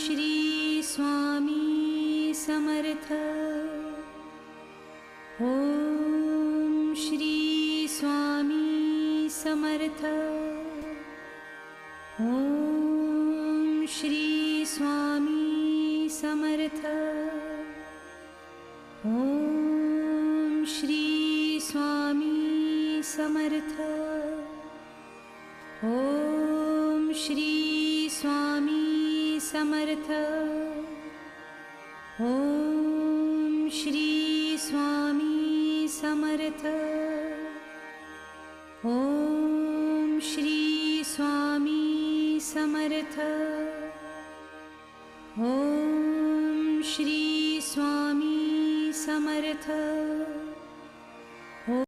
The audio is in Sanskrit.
श्री स्वामी समर्थ। ओम श्री स्वामी समर्थ। ओम श्री स्वामी समर्थ। ओम श्री स्वामी समर्थ। ओम श्री स्वामी समर्थ। ओम श्री स्वामी समर्थ। ओम श्री स्वामी समर्थ। ओम श्री स्वामी समर्थ।